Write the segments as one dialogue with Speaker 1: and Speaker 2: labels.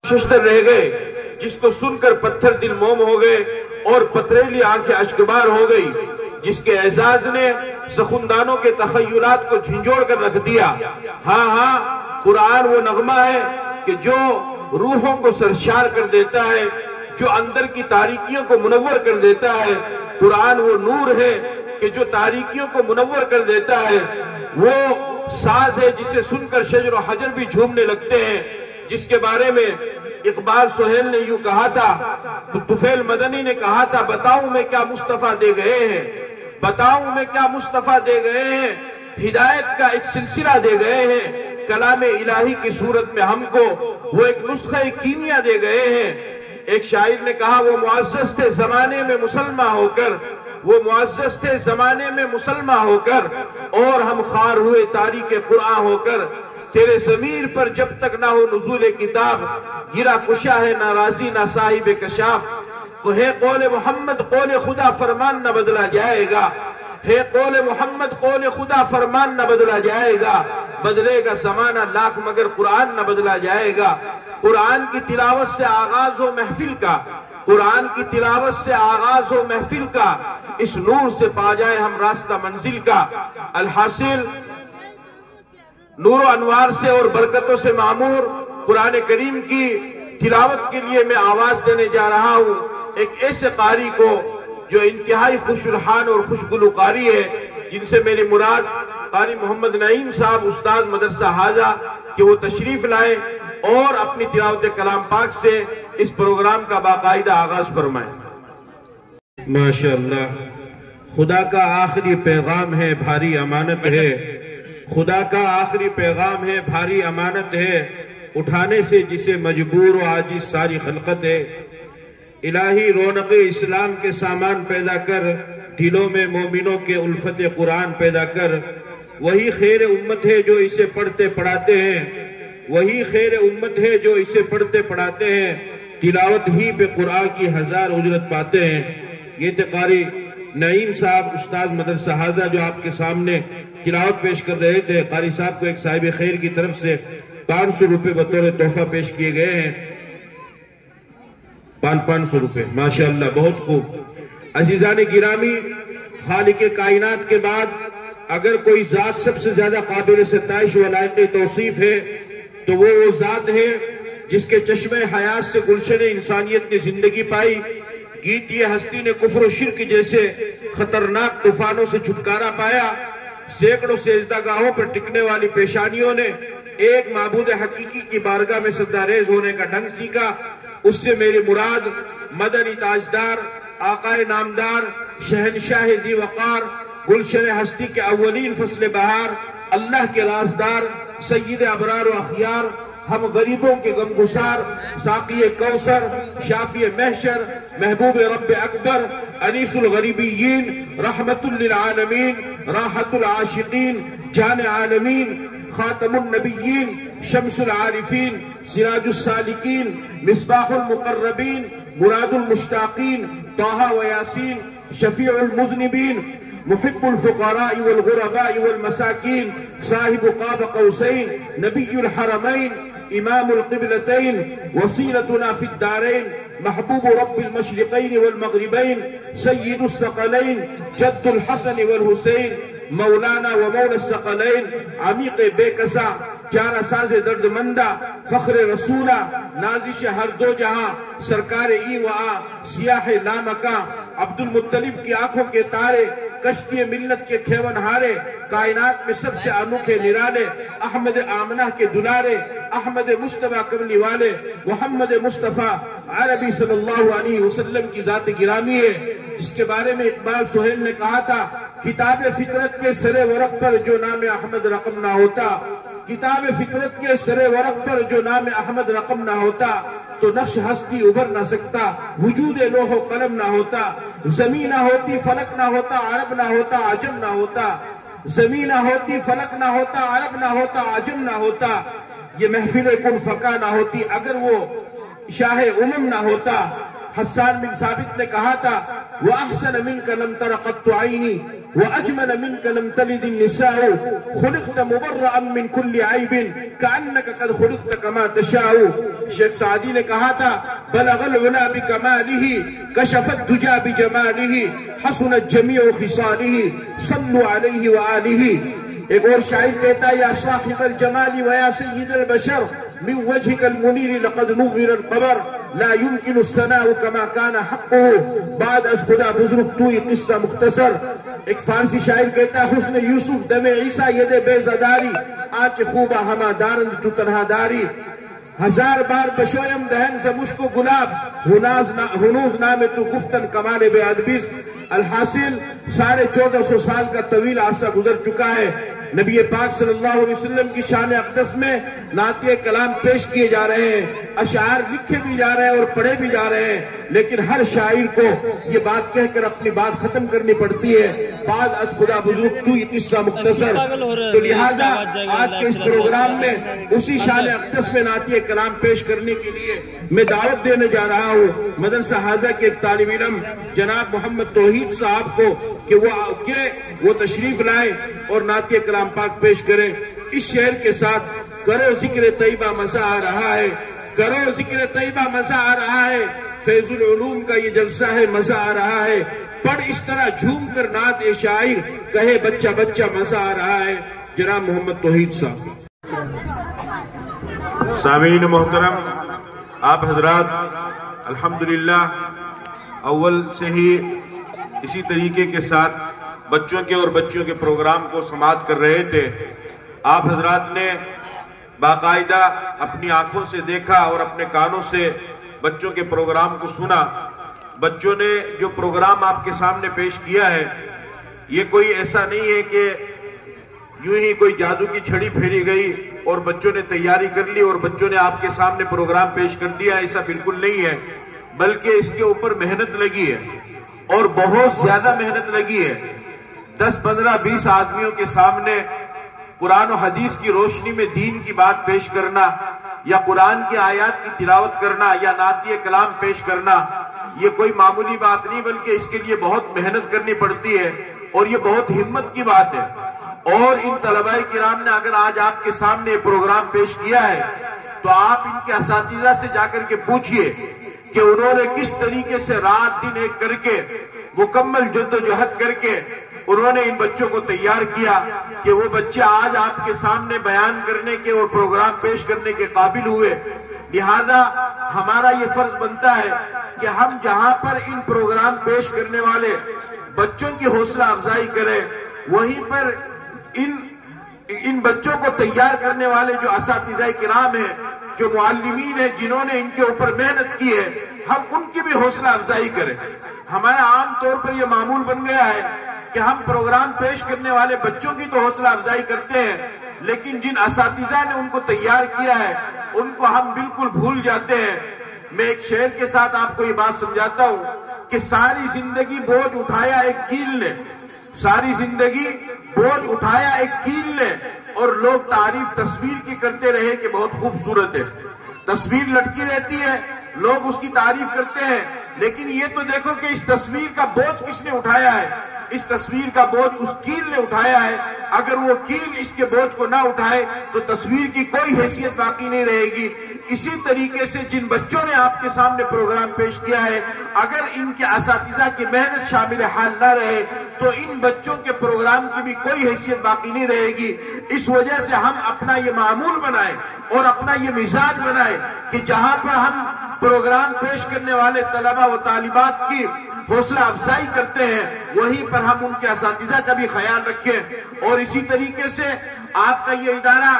Speaker 1: ششتر رہ گئے، جس کو سن کر پتھر دل موم ہو گئے اور پتریلی آنکھیں اشکبار ہو گئی، جس کے اعزاز نے سخندانوں کے تخیلات کو جھنجھوڑ کر رکھ دیا۔ ہاں قرآن وہ نغمہ ہے کہ جو روحوں کو سرشار کر دیتا ہے، جو اندر کی تاریکیوں کو منور کر دیتا ہے۔ قرآن وہ نور ہے کہ جو تاریکیوں کو منور کر دیتا ہے، وہ ساز ہے جسے سن کر شجر و حجر بھی جھومنے لگتے ہیں، جس کے بارے میں اقبال سہیل نے یوں کہا تھا، طفیل مدنی نے کہا تھا، بتاؤں میں کیا مصطفیٰ دے گئے ہیں، بتاؤں میں کیا مصطفیٰ دے گئے ہیں، ہدایت کا ایک سلسلہ دے گئے ہیں، کلام الہی کی صورت میں ہم کو وہ ایک نسخہ کیمیا دے گئے ہیں۔ ایک شاعر نے کہا، وہ معزز تھے زمانے میں مسلمان ہو کر، وہ معزز تھے زمانے میں مسلمان ہو کر، اور ہم خار ہوئے تاریخ قرآن ہو کر، تیرے ضمیر پر جب تک نہ ہو نزول کتاب، گرا کشا ہے نہ راضی نہ صاحب کشاف۔ ہے قول محمد قول خدا فرمان نہ بدلا جائے گا، ہے قول محمد قول خدا فرمان نہ بدلا جائے گا، بدلے گا زمانہ لاکھ مگر قرآن نہ بدلا جائے گا۔ قرآن کی تلاوت سے آغاز ہو محفل کا، قرآن کی تلاوت سے آغاز ہو محفل کا، اس نور سے پا جائے ہم راستہ منزل کا۔ الحاصل نور و انوار سے اور برکتوں سے معمور قرآن کریم کی تلاوت کے لیے میں آواز دینے جا رہا ہوں ایک ایسے قاری کو جو انتہائی خوش الحان اور خوش گلوکاری ہے، جن سے میری مراد قاری محمد نعیم صاحب استاد مدرسہ حاجہ کہ وہ تشریف لائے اور اپنی تلاوت کلام پاک سے اس پروگرام کا باقاعدہ آغاز فرمائیں۔
Speaker 2: ماشاءاللہ، خدا کا آخری پیغام ہے بھاری امانت ہے، خدا کا آخری پیغام ہے بھاری امانت ہے، اٹھانے سے جسے مجبور و عاجز ساری خلقت ہے۔ الہی رونق اسلام کے سامان پیدا کر، دلوں میں مومنوں کے الفت قرآن پیدا کر۔ وہی خیر امت ہے جو اسے پڑھتے پڑھاتے ہیں، وہی خیر امت ہے جو اسے پڑھتے پڑھاتے ہیں، تلاوت ہی پہ قرآن کی 1000 اجرت پاتے ہیں۔ یہ تھے قاری نعیم صاحب استاد مدرسہ حاجہ جو آپ کے سامنے تلاوت پیش کر رہے تھے۔ قاری صاحب کو ایک صاحب خیر کی طرف سے 500 روپے بطور تحفہ پیش کیے گئے ہیں، 500 روپے، ماشاءاللہ بہت خوب۔ عزیزان گرامی، خالق کائنات کے بعد اگر کوئی ذات سب سے زیادہ قابل ستائش و لائق توصیف ہے تو وہ ذات ہے جس کے چشمہ حیات سے گلشن انسانیت نے زندگی پائی۔ گیتی ہستی نے کفر و شرک جیسے خطرناک طوفانوں سے چھٹکارا پایا۔ سینکڑوں سجدہ گاہوں پر ٹکنے والی پیشانیوں نے ایک معبود حقیقی کی بارگاہ میں سجدہ ہونے کا ڈھنگ سیکھا۔ اس سے میری مراد مدنی تاجدار، آقائے نامدار، شہنشاہ ذی وقار، گلشن ہستی کے اولین فصل بہار، اللہ کے رازدار، سید ابرار و اخیار، ہم غریبوں کے غمگسار، ساقی کوثر، شافی محشر، محبوب رب اکبر، انیس الغریبیین، رحمت للعالمین، راحت العاشقین، جان عالمین، خاتم النبیین، شمس العارفین، سراج السالکین، مصباح المقربین، مراد المشتاقین، طه و یاسین، شفیع المذنبین، محب الفقراء والغرباء والمساکین، صاحب قاب قوسین، نبی الحرمین، امام القبلتین، وسیلتنا فی الدارین، محبوب رب المشرقین والمغربین، سید الثقلین، جد الحسن والحسین، مولانا و مولا الثقلین، عمیق بے کسا، چارہ ساز درد مندہ، فخر رسولہ، نازش ہر دو جہاں، سرکار ای و آ، سیاح لامکاں، عبد المطلب کی آنکھوں کے تارے، کشتی ملت کے کھیون ہارے، کائنات میں سب سے انوکھے نرالے، احمد آمنہ کے دلارے، احمد مصطفیٰ کملی والے، محمد مصطفیٰ عربی صلی اللہ علیہ وسلم کی ذات گرامی ہے، جس کے بارے میں اقبال سہیل نے کہا تھا، کتاب فطرت کے سرے ورق پر جو نام احمد رقم نہ ہوتا، کتاب فطرت کے سرے ورق پر جو نام احمد رقم نہ ہوتا، تو نقش ہستی ابھر نہ سکتا، وجود لوح و قلم نہ ہوتا، زمین نہ ہوتی فلک نہ ہوتا، عرب نہ ہوتا عجم نہ ہوتا، زمین نہ ہوتی فلک نہ ہوتا، عرب نہ ہوتا عجم نہ ہوتا، یہ محفل کن فقہ نہ ہوتی اگر وہ شاہ امم نہ ہوتا۔ حسان بن ثابت نے کہا تھا، وَأَحْسَنَ مِنْكَ لَمْ تَرَ قَطُّ عَيْنِي وأجمل منك لم تلد النساء خلقت مبرأ من كل عيب كأنك قد خلقت كما تشاء. شیخ سعدی نے کہا تھا بلغ العلا بکمالہ کشف الدجى بجمالہ حسنت جمیع خصالہ صلوا علیہ وآلہ. ایک اور شاعر کہتا ہے یا صاحب الجمال ویا سید البشر من وجهك المنیر لقد نور القمر لا يمكن الثناء كما كان حقه بعد از خدا بزرگ تو یہ قصہ مختصر. ایک فارسی شاعر کہتا ہے حسن یوسف دم عیسیٰ ید بیزداری آنچ خوبہ ہما دارند تو تنہا داری. ہزار بار بشویم دہن سے مشک و گلاب ہنوز نام تو گفتن کمال بے ادبیس. الحاصل 1450 سال کا طویل عرصہ گزر چکا ہے. نبی پاک صلی اللہ علیہ وسلم کی شان اقدس میں نعتِ کلام پیش کیے جا رہے ہیں, اشعار لکھے بھی جا رہے ہیں اور پڑھے بھی جا رہے ہیں, لیکن ہر شاعر کو یہ بات کہہ کر اپنی بات ختم کرنی پڑتی ہے بعد از خدا بزرگ تو یہ قصہ مختصر. تو لہٰذا آج کے اس پروگرام میں اسی شان اقدس میں نعتِ کلام پیش کرنے کے لیے میں دعوت دینے جا رہا ہوں مدرسہ حاضہ کے ایک طالب علم جناب محمد توحید صاحب کو کہ وہ تشریف لائیں اور نعتِ کلام پاک پیش کریں. اس شعر کے ساتھ کرو ذکر طیبہ مزہ آ رہا ہے, کرو ذکر طیبہ مزہ آ رہا ہے, فیض العلوم کا یہ جلسہ ہے مزہ آ رہا ہے, پڑھ اس طرح جھوم کر نعت شاعر کہے بچہ بچہ مزہ آ رہا ہے. جناب محمد توحید صاحب.
Speaker 1: سامعین محترم, آپ حضرات الحمدللہ اول سے ہی اسی طریقے کے ساتھ بچوں کے اور بچیوں کے پروگرام کو سماعت کر رہے تھے. آپ حضرات نے باقاعدہ اپنی آنکھوں سے دیکھا اور اپنے کانوں سے بچوں کے پروگرام کو سنا. بچوں نے جو پروگرام آپ کے سامنے پیش کیا ہے یہ کوئی ایسا نہیں ہے کہ یوں ہی کوئی جادو کی چھڑی پھیری گئی اور بچوں نے تیاری کر لی اور بچوں نے آپ کے سامنے پروگرام پیش کر دیا. ایسا بالکل نہیں ہے, بلکہ اس کے اوپر محنت لگی ہے اور بہت زیادہ محنت لگی ہے. 10, 15, 20 آدمیوں کے سامنے قرآن و حدیث کی روشنی میں دین کی بات پیش کرنا یا قرآن کی آیات کی تلاوت کرنا یا نعتِ کلام پیش کرنا یہ کوئی معمولی بات نہیں, بلکہ اس کے لیے بہت محنت کرنی پڑتی ہے اور یہ بہت ہمت کی بات ہے. اور ان طلباء کرام نے اگر آج آپ کے سامنے پروگرام پیش کیا ہے تو آپ ان کے اساتذہ سے جا کر کے پوچھئے کہ انہوں نے کس طریقے سے رات دن ایک کر کے مکمل جد و جہد کر کے انہوں نے ان بچوں کو تیار کیا کہ وہ بچے آج آپ کے سامنے بیان کرنے کے اور پروگرام پیش کرنے کے قابل ہوئے. لہذا ہمارا یہ فرض بنتا ہے کہ ہم جہاں پر ان پروگرام پیش کرنے والے بچوں کی حوصلہ افزائی کریں, وہیں پر ان بچوں کو تیار کرنے والے جو اساتذہ کرام ہیں, جو معلمین ہیں, جنہوں نے ان کے اوپر محنت کی ہے, ہم ان کی بھی حوصلہ افزائی کریں. ہمارا عام طور پر یہ معمول بن گیا ہے کہ ہم پروگرام پیش کرنے والے بچوں کی تو حوصلہ افزائی کرتے ہیں, لیکن جن اساتذہ نے ان کو تیار کیا ہے ان کو ہم بالکل بھول جاتے ہیں. میں ایک شعر کے ساتھ آپ کو یہ بات سمجھاتا ہوں کہ ساری زندگی بوجھ اٹھایا ایک کیل نے, ساری زندگی بوجھ اٹھایا ایک کیل نے, اور لوگ تعریف تصویر کی کرتے رہے کہ بہت خوبصورت ہے. تصویر لٹکی رہتی ہے, لوگ اس کی تعریف کرتے ہیں, لیکن یہ تو دیکھو کہ اس تصویر کا بوجھ کس نے اٹھایا ہے. اس تصویر کا بوجھ اس کیل نے اٹھایا ہے. اگر وہ کیل اس کے بوجھ کو نہ اٹھائے تو تصویر کی کوئی حیثیت باقی نہیں رہے گی. اسی طریقے سے جن بچوں نے آپ کے سامنے پروگرام پیش کیا ہے, اگر ان کے اساتذہ کی محنت شامل حال نہ رہے تو ان بچوں کے پروگرام کی بھی کوئی حیثیت باقی نہیں رہے گی. اس وجہ سے ہم اپنا یہ معمول بنائیں اور اپنا یہ مزاج بنائیں کہ جہاں پر ہم پروگرام پیش کرنے والے طلبہ و طالبات کی حوصلہ افزائی کرتے ہیں وہیں پر ہم ان کے اساتذہ کا بھی خیال رکھیں. اور اسی طریقے سے آپ کا یہ ادارہ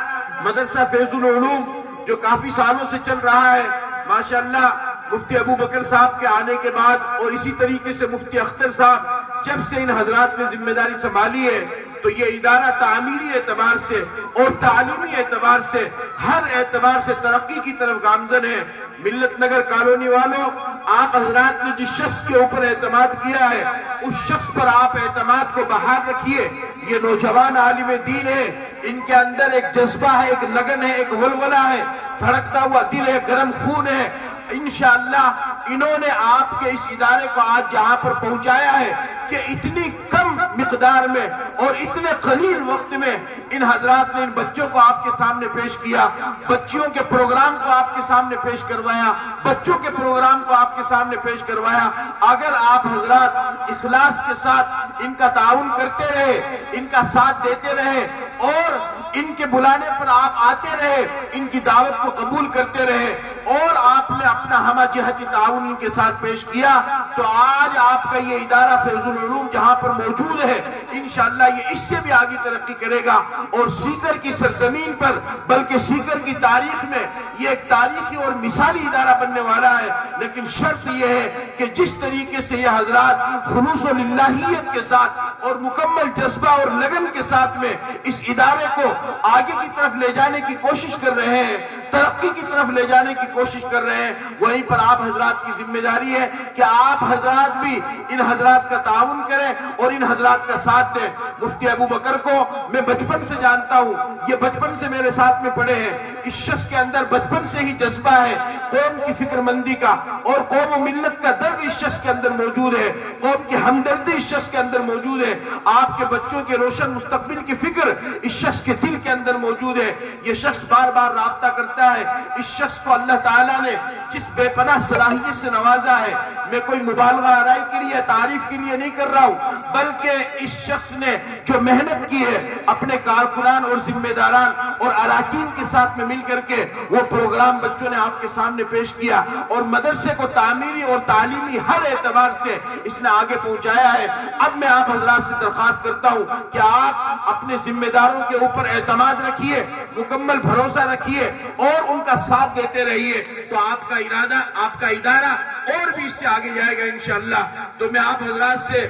Speaker 1: مدرسہ فیض العلوم جو کافی سالوں سے چل رہا ہے, ماشاءاللہ مفتی ابو بکر صاحب کے آنے کے بعد اور اسی طریقے سے مفتی اختر صاحب جب سے ان حضرات نے ذمہ داری سنبھالی ہے تو یہ ادارہ تعمیری اعتبار سے اور تعلیمی اعتبار سے ہر اعتبار سے ترقی کی طرف گامزن ہے. ملت نگر کالونی والوں, آپ حضرات نے جس شخص کے اوپر اعتماد کیا ہے اس شخص پر آپ اعتماد کو بحال رکھیے. یہ نوجوان عالم دین ہے, ان کے اندر ایک جذبہ ہے, ایک لگن ہے, ایک ولولہ ہے, دھڑکتا ہوا دل ہے, گرم خون ہے. انشاءاللہ انہوں نے آپ کے اس ادارے کو آج جہاں پر پہنچایا ہے کہ اتنی کم مقدار میں اور اتنے قلیل وقت میں ان حضرات نے ان بچوں کو آپ کے سامنے پیش کیا، بچیوں کے پروگرام کو آپ کے سامنے پیش کروایا، بچوں کے پروگرام کو آپ کے سامنے پیش کروایا۔ اگر آپ حضرات اخلاص کے ساتھ ان کا تعاون کرتے رہے، ان کا ساتھ دیتے رہے اور ان کے بلانے پر آپ آتے رہے، ان کی دعوت کو قبول کرتے رہے اور آپ نے اپنا ہمہ جہتی تعاون ان کے ساتھ پیش کیا، تو آج آپ کا یہ ادارہ فیض العلوم جہاں پر موجود ہے انشاءاللہ یہ اس سے بھی آگے ترقی کرے گا اور سیکر کی سرزمین پر بلکہ سیکر کی تاریخ میں یہ ایک تاریخی اور مثالی ادارہ بننے والا ہے۔ لیکن شرط یہ ہے کہ جس طریقے سے یہ حضرات خلوص و للہیت کے ساتھ اور مکمل جذبہ اور لگن کے ساتھ میں اس ادارے کو آگے کی طرف لے جانے کی کوشش کر رہے ہیں، ترقی کی طرف لے جانے کی کوشش کر رہے ہیں، وہیں پر آپ حضرات کی ذمہ داری ہے کہ آپ حضرات بھی ان حضرات کا تعاون کریں اور ان حضرات کا ساتھ دیں۔ مفتی ابو بکر کو میں بچپن سے جانتا ہوں، یہ بچپن سے میرے ساتھ میں پڑھے ہیں۔ اس شخص کے اندر بچپن سے ہی جذبہ ہے قوم کی فکر مندی کا اور قوم و ملت کا درد اس شخص کے اندر موجود ہے، قوم کی ہمدردی اس شخص کے اندر موجود ہے، آپ کے بچوں کے روشن مستقبل کی فکر اس شخص کے دل کے اندر موجود ہے۔ یہ شخص بار بار رابطہ کرتا ہے۔ اس شخص کو اللہ تعالیٰ نے جس بے پناہ صلاحیت سے نوازا ہے، میں کوئی مبالغہ آرائی کے لیے تعریف کے لیے نہیں کر رہا ہوں، بلکہ اس شخص نے جو محنت کی ہے اپنے کارکنان اور ذمہ داران اور اراکین کے ساتھ میں مل کر کے وہ پروگرام بچوں نے آپ کے سامنے پیش کیا اور مدرسے کو تعمیری اور تعلیمی ہر اعتبار سے اس نے آگے پہنچایا ہے۔ اب میں آپ حضرات سے درخواست کرتا ہوں کہ آپ اپنے ذمہ داروں کے اوپر اعتماد رکھیے، مکمل بھروسہ رکھیے اور ان کا ساتھ دیتے رہیے، تو آپ کا ارادہ، آپ کا ادارہ اور بھی اس سے آگے جائے گا انشاءاللہ۔ تو میں آپ حضرات سے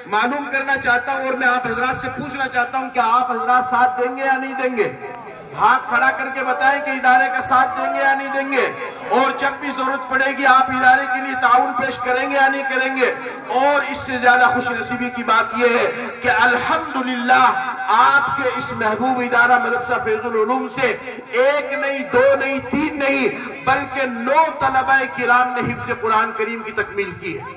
Speaker 1: معلوم کرنا چاہتا ہوں اور میں آپ حضرات سے پوچھنا چاہتا ہوں کہ آپ حضرات ساتھ دیں گے یا نہیں دیں گے؟ ہاتھ کھڑا کر کے بتائیں کہ ادارے کا ساتھ دیں گے یا نہیں دیں گے، اور جب بھی ضرورت پڑے گی آپ ادارے کے لیے تعاون پیش کریں گے یا نہیں کریں گے۔ اور اس سے زیادہ خوش نصیبی کی بات یہ ہے کہ الحمدللہ آپ کے اس محبوب ادارہ مدرسہ فیض العلوم سے ایک نہیں، دو نہیں، تین نہیں، بلکہ 9 طلبہ کرام نے حفظ قرآن کریم کی تکمیل کی ہے۔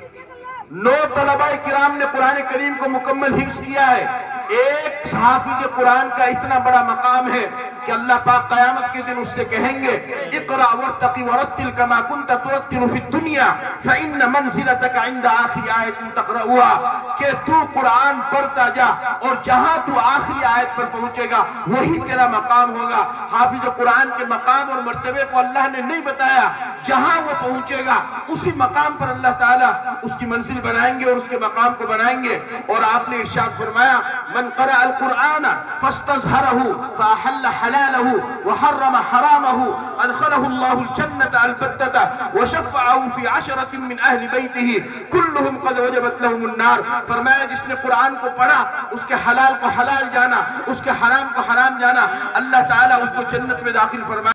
Speaker 1: 9 طلبہ کرام نے قرآن کریم کو مکمل حفظ کیا ہے۔ ایک حافظ قرآن کا اتنا بڑا مقام ہے کہ اللہ پاک قیامت کے دن اس سے کہیں گے اقرأ وارتقی ورتل کما کنت ترتل فی الدنیا فإن منزلتک عند آخری آیت تقرأها، کہ تو قرآن پڑھتا جا اور جہاں تو آخری آیت پر پہنچے گا وہی تیرا مقام ہوگا۔ حافظ قرآن کے مقام اور مرتبے کو اللہ نے نہیں بتایا، جہاں وہ پہنچے گا اسی مقام پر اللہ تعالیٰ اس کی منزل بنائیں گے اور اس کے مقام کو بنائیں گے۔ اور آپ نے ارشاد فرمایا من قرأ القرآن فاستظہرہ فاحل حلالہ وحرم حرامہ ادخلہ اللہ الجنة البتة وشفعہ فی عشرة من اہل بیتہ کلہم قد وجبت لہم النار۔ فرمایا جس نے قرآن کو پڑھا اس کے حلال کو حلال جانا، اس کے حرام کو حرام جانا، اللہ تعالیٰ اس کو جنت میں داخل فرمایا۔